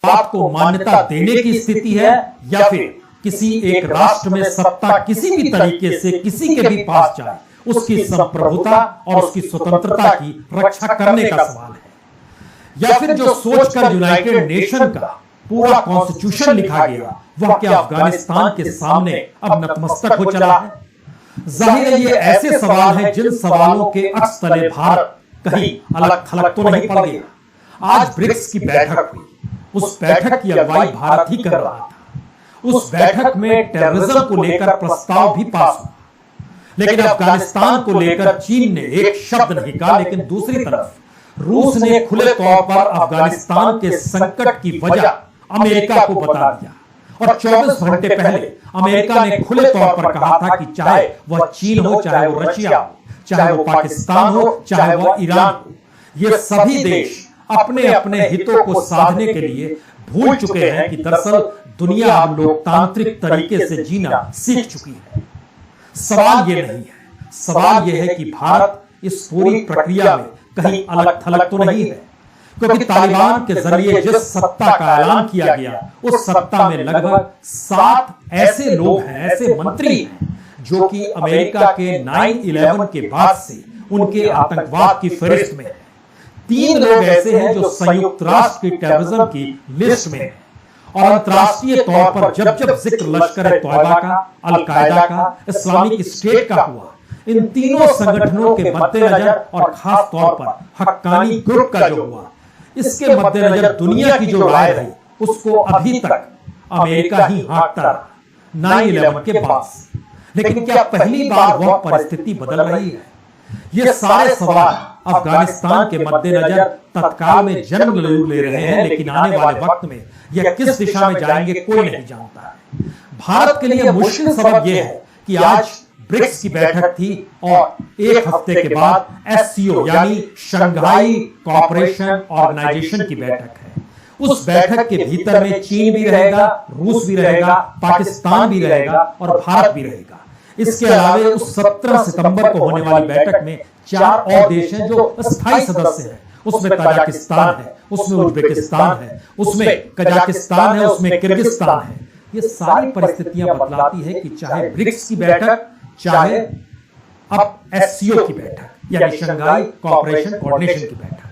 बात को मान्यता देने की स्थिति है या फिर किसी एक राष्ट्र में सत्ता किसी भी तरीके से किसी के भी पास जाए उसकी संप्रभुता और उसकी स्वतंत्रता की रक्षा करने का सवाल है। या फिर जो सोचकर यूनाइटेड नेशन का पूरा कॉन्स्टिट्यूशन लिखा गया वह क्या अफगानिस्तान के सामने अब नतमस्तक हो चला है? जाहिर है ये ऐसे सवाल हैं जिन सवालों के अक्स तले भारत कहीं अलग थलग तो नहीं पड़ गया। आज ब्रिक्स की बैठक हुई, उस बैठक की अगुवाई भारत ही कर रहा था। उस बैठक में टेररिज्म को लेकर प्रस्ताव भी पास हुआ, लेकिन अफगानिस्तान को लेकर चीन ने एक शब्द नहीं कहा। लेकिन दूसरी तरफ रूस ने खुले तौर पर अफगानिस्तान के संकट की वजह अमेरिका को बता दिया और 24 घंटे पहले अमेरिका ने खुले तौर पर कहा था कि चाहे वह चीन हो, चाहे वो रशिया हो, चाहे वो पाकिस्तान हो, चाहे वह ईरान हो, ये सभी देश अपने अपने हितों को साधने के लिए भूल चुके हैं कि दरअसल दुनिया अब लोकतांत्रिक तरीके से जीना सीख चुकी है। सवाल ये नहीं है, सवाल ये है कि भारत इस पूरी प्रक्रिया में कहीं अलग थलग तो नहीं है, क्योंकि तालिबान के जरिए जिस सत्ता का ऐलान किया गया उस सत्ता में लगभग 7 ऐसे लोग हैं, ऐसे मंत्री हैं जो कि अमेरिका के 9/11 के बाद से उनके आतंकवाद की फहरिस्त में है। 3 लोग ऐसे हैं जो संयुक्त राष्ट्र की टेररिज्म की लिस्ट में हैं और अंतरराष्ट्रीय तौर पर जब जब जिक्र लश्कर तौयबा का, अलकायदा का, इस्लामिक स्टेट का हुआ, इन तीनों संगठनों के मद्देनजर और खास तौर पर हक्कानी ग्रुप का जो हुआ, इसके मद्देनजर दुनिया की जो राय रही उसको अभी तक अमेरिका ही हाँकता रहा 9/11 के बाद। लेकिन क्या पहली बार वह परिस्थिति बदल रही है? ये सारे सवाल अफगानिस्तान के मद्देनजर तत्काल में जन्म ले रहे हैं, लेकिन आने वाले वक्त में यह किस दिशा में जाएंगे कोई नहीं जानता है। भारत के लिए मुश्किल सबब यह है कि आज ब्रिक्स की बैठक थी और एक हफ्ते के बाद SCO यानी शंघाई कोऑपरेशन ऑर्गेनाइजेशन की बैठक है। उस बैठक के भीतर में चीन भी रहेगा, रूस भी रहेगा, पाकिस्तान भी रहेगा और भारत भी रहेगा। इसके अलावे उस 17 सितंबर को होने वाली बैठक में 4 और देश हैं जो अस्थायी सदस्य हैं। उसमें ताजिकिस्तान है, उसमें उज्बेकिस्तान है, उसमें कजाकिस्तान है, उसमें किर्गिस्तान है। ये सारी परिस्थितियां बतलाती है कि चाहे ब्रिक्स की बैठक, चाहे अब SCO की बैठक यानी शंघाई कोऑपरेशन कोऑर्डिनेशन की बैठक,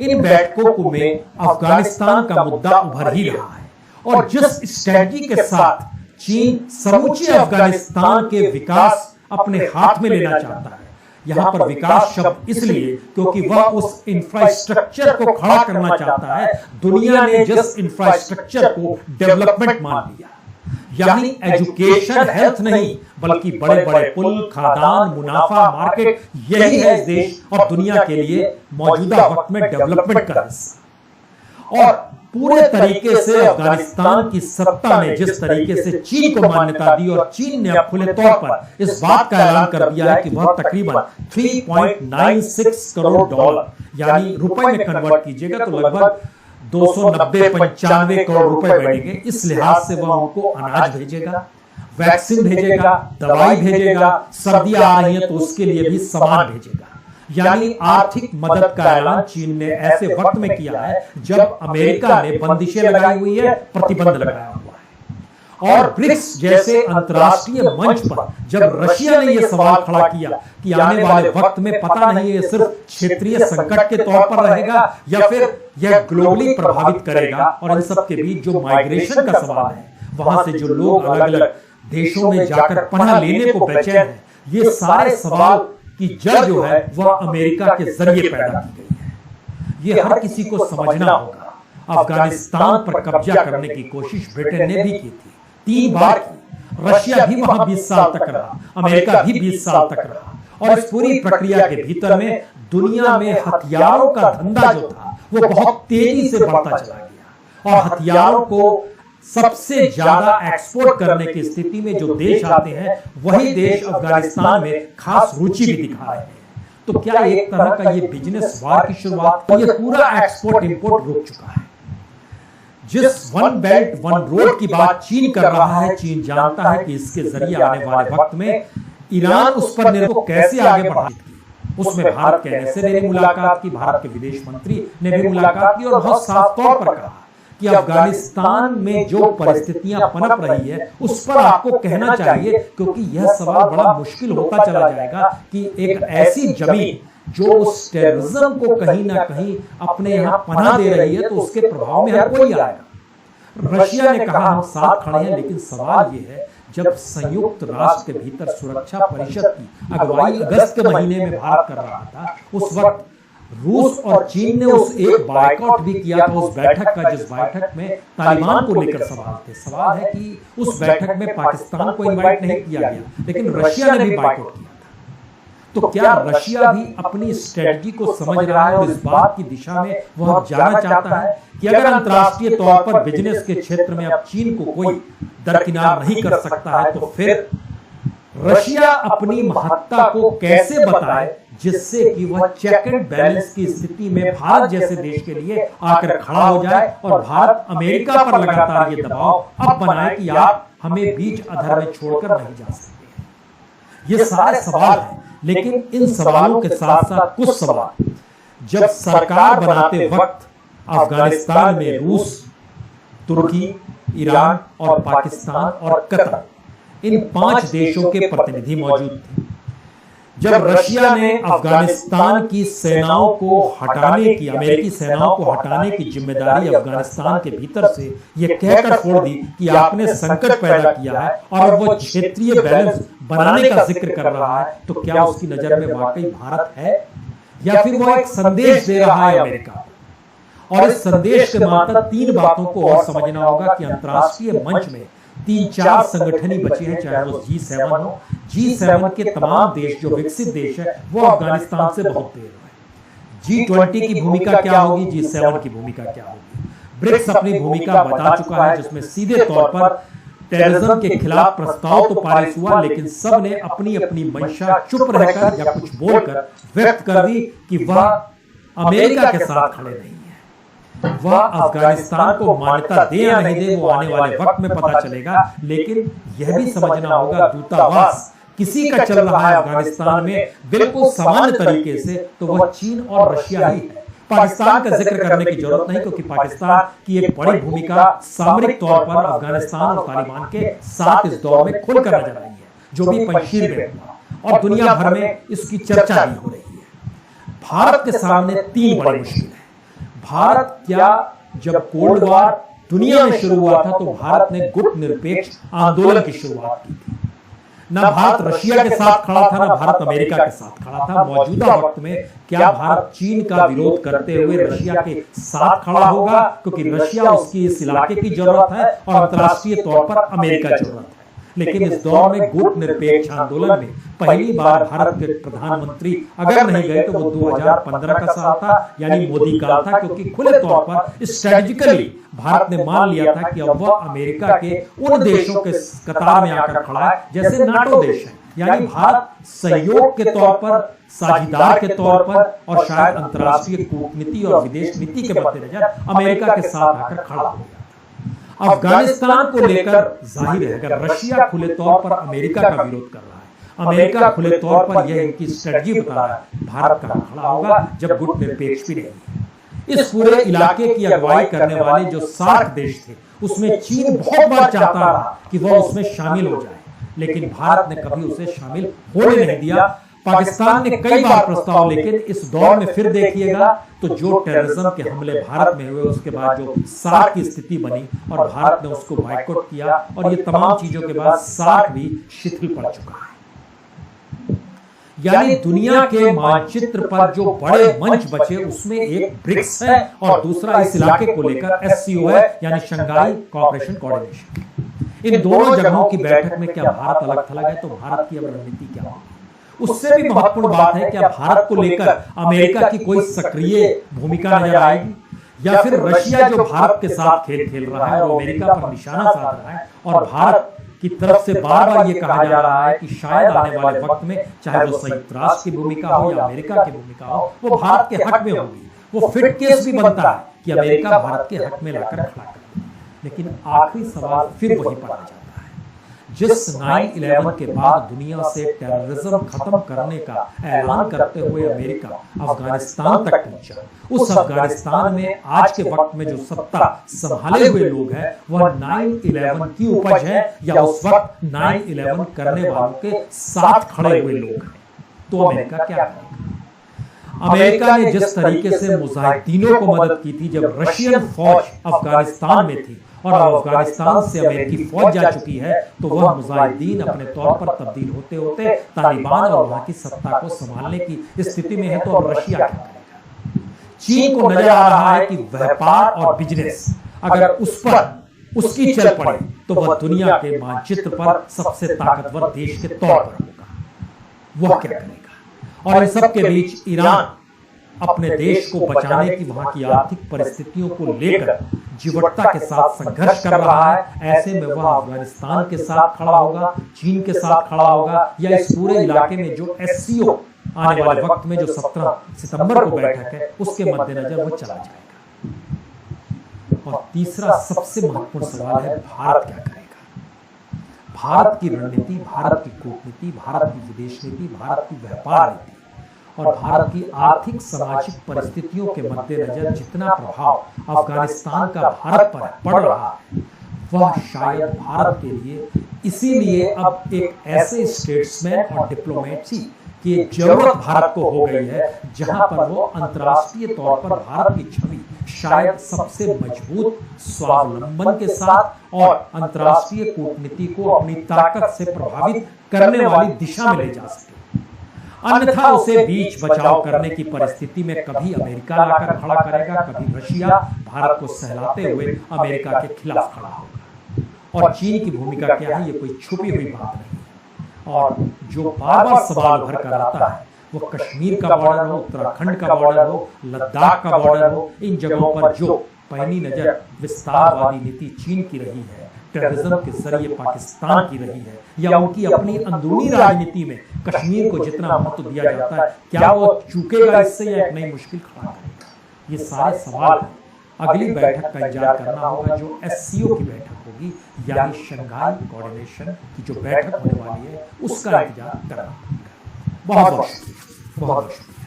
इन बैठकों में अफगानिस्तान का मुद्दा उभर ही रहा है। और जिस स्ट्रेटजी के साथ चीन समूचे अफगानिस्तान के विकास अपने हाथ में लेना चाहता है, यहां पर विकास शब्द इसलिए क्योंकि वह उस इंफ्रास्ट्रक्चर को खड़ा करना चाहता है। दुनिया ने जिस इंफ्रास्ट्रक्चर को डेवलपमेंट मान लिया, यानी एजुकेशन, हेल्थ नहीं, बल्कि बड़े बड़े पुल, खादान, मुनाफा, मार्केट, यही है इस देश और दुनिया के लिए मौजूदा वक्त में डेवलपमेंट का हिस्सा। और पूरे तरीके से अफगानिस्तान की सत्ता ने जिस तरीके से चीन को मान्यता दी और चीन ने अब खुले तौर पर इस बात का ऐलान कर दिया है कि वह तकरीबन $3.96 करोड़ यानी रुपए में कन्वर्ट कीजिएगा तो लगभग 290-95 करोड़ रुपए बढ़ेंगे। इस लिहाज से वह उनको अनाज भेजेगा, वैक्सीन भेजेगा, दवाई भेजेगा, सर्दियां आ रही हैं तो उसके लिए भी सामान भेजेगा। यानी आर्थिक मदद का ऐलान चीन ने ऐसे वक्त में किया है जब अमेरिका ने बंदिशें लगाई हुई है, प्रतिबंध लगाया हुआ है। और ब्रिक्स जैसे अंतरराष्ट्रीय मंच पर जब रशिया ने यह सवाल खड़ा किया कि आने वाले वक्त में पता नहीं है सिर्फ क्षेत्रीय संकट के तौर पर रहेगा या फिर यह ग्लोबली प्रभावित करेगा, और इन सब के बीच जो माइग्रेशन का सवाल है, वहां से जो लोग अलग अलग देशों में जाकर पनाह लेने को बेचैन हैं, ये सारे सवाल की जड़ जो है वह अमेरिका के जरिए पैदा की गई है। ये हर किसी को समझना होगा। अफगानिस्तान पर कब्जा करने की कोशिश ब्रिटेन ने भी की थी, 3 बार की। रशिया भी वहां 20 साल तक रहा, अमेरिका भी 20 साल तक रहा, और इस पूरी प्रक्रिया के भीतर में दुनिया में हथियारों का धंधा जो था वो बहुत तेजी से बढ़ता चला गया। और हथियारों को सबसे ज्यादा एक्सपोर्ट करने की स्थिति में जो देश आते हैं वही देश अफगानिस्तान में खास रुचि भी दिखा रहे हैं। तो क्या एक तरह का ये बिजनेस वार की शुरुआत, तो ये पूरा एक्सपोर्ट इंपोर्ट रुक चुका है। जिस वन बेल्ट वन रोड की बात चीन कर रहा है, चीन जानता है कि इसके जरिए आने वाले वक्त में ईरान उस पर निर्भर को कैसे आगे बढ़ाएगी। उसमें भारत के ऐसे ने मुलाकात की, भारत के विदेश मंत्री ने भी मुलाकात की और बहुत साफ तौर पर कहा कि अफगानिस्तान में जो परिस्थितियां पनप रही है उस पर आपको कहना चाहिए, क्योंकि यह सवाल बड़ा मुश्किल होता चला जाएगा कि एक ऐसी जमीन जो उस टेररिज्म को कहीं ना कहीं अपने यहां पनाह दे रही है, तो उसके प्रभाव में हर कोई आएगा। रशिया ने कहा हम साथ खड़े हैं, लेकिन सवाल यह है जब संयुक्त राष्ट्र के भीतर सुरक्षा परिषद की अगुवाई अगस्त के महीने में भारत कर रहा था, उस वक्त रूस और चीन ने उस एक बायकॉट भी किया था उस बैठक का, जिस बैठक में तालिबान को लेकर सवाल थे। सवाल है कि उस बैठक में पाकिस्तान को इनवाइट नहीं किया गया, लेकिन रशिया ने भी बायकॉट किया था। तो क्या रशिया भी अपनी स्ट्रेटजी को समझ रहा है और इस बात की दिशा में वह जाना चाहता है कि अगर अंतर्राष्ट्रीय तौर पर बिजनेस के क्षेत्र में अब चीन को कोई दरकिनार नहीं कर सकता है, तो फिर रशिया अपनी महत्ता को कैसे बताए जिससे कि वह चेक एंड बैलेंस की स्थिति में भारत जैसे देश के लिए आकर खड़ा हो जाए और भारत अमेरिका पर लगातार ये दबाव अब बनाए कि आप हमें बीच अधर में छोड़कर नहीं जा सकते। ये सारे सवाल हैं, लेकिन इन सवालों के साथ साथ कुछ सवाल जब सरकार बनाते वक्त अफगानिस्तान में रूस, तुर्की, ईरान और पाकिस्तान और कतर, इन 5 देशों के प्रतिनिधि मौजूद थे। जब रशिया ने अफगानिस्तान की सेनाओं को हटाने की, अमेरिकी सेनाओं को हटाने की जिम्मेदारी अफगानिस्तान के भीतर से यह कहकर छोड़ दी कि आपने संकट पैदा किया है और वो क्षेत्रीय बैलेंस बनाने का जिक्र कर रहा है, तो क्या उसकी नजर में वाकई भारत है या फिर वो एक संदेश दे रहा है अमेरिका? और इस संदेश के मात्र 3 बातों को और समझना होगा कि अंतर्राष्ट्रीय मंच में 3-4 संगठन ही बचे हैं, चाहे वो G7 हो। G7 के तमाम देश जो विकसित देश है वो अफगानिस्तान से बहुत दूर है। G20 की भूमिका क्या होगी, G7 की भूमिका क्या होगी? ब्रिक्स अपनी भूमिका बता चुका है, जिसमें सीधे तौर पर टेररिज्म के खिलाफ प्रस्ताव तो पारित हुआ, लेकिन सब ने अपनी अपनी मंशा चुप रहकर या कुछ बोलकर व्यक्त कर दी कि वह अमेरिका के साथ खड़े नहीं है। वह अफगानिस्तान को मान्यता दे या नहीं दे वो आने वाले वक्त में पता चलेगा, लेकिन यह भी समझना होगा दूतावास किसी का चल रहा है अफगानिस्तान में बिल्कुल सामान्य तरीके से, तो वह चीन और रशिया ही है। पाकिस्तान का जिक्र करने की जरूरत नहीं, क्योंकि पाकिस्तान की एक बड़ी भूमिका सामरिक तौर पर अफगानिस्तान और तालिबान के साथ इस दौर में खुलकर नजर आई है, जो भी पंजशीर में हुआ और दुनिया भर में इसकी चर्चा भी हो रही है। भारत के सामने 3 बड़ी मुश्किल है। भारत क्या, जब कोल्ड वॉर दुनिया में शुरू हुआ था तो भारत ने गुट निरपेक्ष आंदोलन की शुरुआत की थी। ना भारत रशिया के साथ खड़ा था, ना भारत अमेरिका के साथ खड़ा था। मौजूदा वक्त में क्या भारत चीन का विरोध करते हुए रशिया के साथ खड़ा होगा, क्योंकि रशिया उसकी इस इलाके की जरूरत है और अंतर्राष्ट्रीय तौर पर अमेरिका की जरूरत है। लेकिन इस दौर में गुट निरपेक्ष आंदोलन में पहली बार भारत के प्रधानमंत्री अगर नहीं गए तो वो 2015 का साल था, यानी मोदी काल था, क्योंकि खुले तौर पर स्ट्रेटेजिकली भारत ने मान लिया था कि अब वह अमेरिका के उन देशों के कतार में आकर खड़ा है जैसे नाटो देश है, यानी भारत सहयोग के तौर पर, साझेदार के तौर पर और शायद अंतर्राष्ट्रीय कूटनीति और विदेश नीति के मद्देनजर अमेरिका के साथ आकर खड़ा हो गया। अफगानिस्तान को लेकर जाहिर है अगर रशिया खुले तौर पर अमेरिका का विरोध कर रहा है, अमेरिका खुले तौर पर यह इनकी स्ट्रेटजी बता रहा है, भारत कहां खड़ा होगा जब गुट निरपेक्ष भी नहीं है। इस पूरे इलाके की अगुवाई करने वाले जो सार्क देश थे उसमें चीन बहुत बार चाहता रहा कि वह उसमें शामिल हो जाए, लेकिन भारत ने कभी उसे शामिल होने नहीं दिया। पाकिस्तान ने कई बार प्रस्ताव, लेकिन इस दौर में फिर देखिएगा तो जो टेररिज्म के हमले भारत में हुए उसके बाद जो सार्क की स्थिति बनी और भारत ने उसको बायकॉट किया और ये तमाम चीजों के बाद सार्क भी शिथिल पड़ चुका है। यानी दुनिया के मानचित्र पर जो बड़े मंच बचे उसमें एक ब्रिक्स है और दूसरा इस इलाके को लेकर SCO है, यानी शंघाई कोऑपरेशन कोऑर्डिनेशन। इन दोनों जगहों की बैठक में क्या भारत अलग थलग है, तो भारत की अब रणनीति क्या होगी? उससे भी महत्वपूर्ण बात है क्या भारत को लेकर अमेरिका की कोई सक्रिय भूमिका नजर आएगी, या फिर रशिया जो भारत के साथ खेल खेल रहा है और अमेरिका पर निशाना साध रहा है और भारत की तरफ से बार बार ये कहा जा रहा है कि शायद आने वाले वक्त में चाहे वो संयुक्त राष्ट्र की भूमिका हो या अमेरिका की भूमिका हो वो भारत के हक में होगी। वो फिट केस भी बनता है कि अमेरिका भारत के हक में लाकर खड़ा करे। लेकिन आखिरी सवाल फिर वही पड़ा जाता है, जिस 9/11 के बाद दुनिया से टेररिज्म खत्म करने का ऐलान करते हुए अमेरिका अफगानिस्तान तक पहुंचा, उस अफगानिस्तान में आज के वक्त में जो सत्ता संभाले हुए लोग हैं वह 9/11 की उपज है या उस वक्त 9/11 करने वालों के साथ खड़े हुए लोग हैं। तो अमेरिका क्या करेगा? अमेरिका ने जिस तरीके से मुजाहिदीनों को मदद की थी जब रशियन फौज अफगानिस्तान में थी और अफगानिस्तान से अमेरिकी फौज जा चुकी है, तो वह मुजाहिदीन अपने तौर पर तब्दील होते होते तालिबान और वहां की सत्ता को संभालने की स्थिति में है। तो अब रशिया क्या करेगा? चीन को नजर आ रहा है कि व्यापार और बिजनेस अगर उस पर उसकी चल पड़े तो वह दुनिया के मानचित्र पर सबसे ताकतवर देश के तौर पर होगा। वह क्या करेगा? और इन सब के बीच ईरान अपने देश को बचाने की वहां की आर्थिक परिस्थितियों को लेकर जीवटता के साथ संघर्ष कर रहा है। ऐसे में वह अफगानिस्तान के साथ खड़ा होगा, चीन के साथ खड़ा होगा, या इस पूरे इलाके में जो SCO आने वाले वक्त में जो 17 सितंबर को बैठक है उसके मद्देनजर वो चला जाएगा। और तीसरा सबसे महत्वपूर्ण सवाल है, भारत क्या करेगा? भारत की रणनीति, भारत की कूटनीति, भारत की विदेश नीति, भारत की व्यापार नीति और भारत की आर्थिक सामाजिक परिस्थितियों के मद्देनजर जितना प्रभाव अफगानिस्तान का भारत पर पड़ रहा है वह शायद भारत के लिए इसीलिए अब एक ऐसे स्टेट्समैन और डिप्लोमेसी की जरूरत भारत को हो गई है जहां पर वो अंतर्राष्ट्रीय तौर पर भारत की छवि शायद सबसे मजबूत स्वावलंबन के साथ और अंतर्राष्ट्रीय कूटनीति को अपनी ताकत से प्रभावित करने वाली दिशा में ले जा सके। अन्यथा उसे बीच बचाव करने की परिस्थिति में कभी अमेरिका लाकर खड़ा करेगा, कभी रशिया भारत को सहलाते हुए अमेरिका के खिलाफ खड़ा होगा। और चीन की भूमिका क्या है, ये कोई छुपी हुई बात नहीं है। और जो बार बार सवाल उभर कर आता है वो कश्मीर का बॉर्डर हो, उत्तराखंड का बॉर्डर हो, लद्दाख का बॉर्डर हो, इन जगहों पर जो पैनी नजर विस्तारवादी नीति चीन की रही है, टेररिज्म के जरिए पाकिस्तान की रही है, या उनकी अपनी अंदरूनी राजनीति में कश्मीर को जितना महत्व दिया जाता है, क्या वो चूकेगा इससे या एक नई मुश्किल खड़ा करेगा? ये सारे सवाल हैं। अगली बैठक का इंतजार करना होगा जो SCO की बैठक होगी, यानी शंघाई कोऑर्डिनेशन की जो बैठक होने वाली है उसका इंतजार करना होगा। बहुत बहुत शुक्रिया।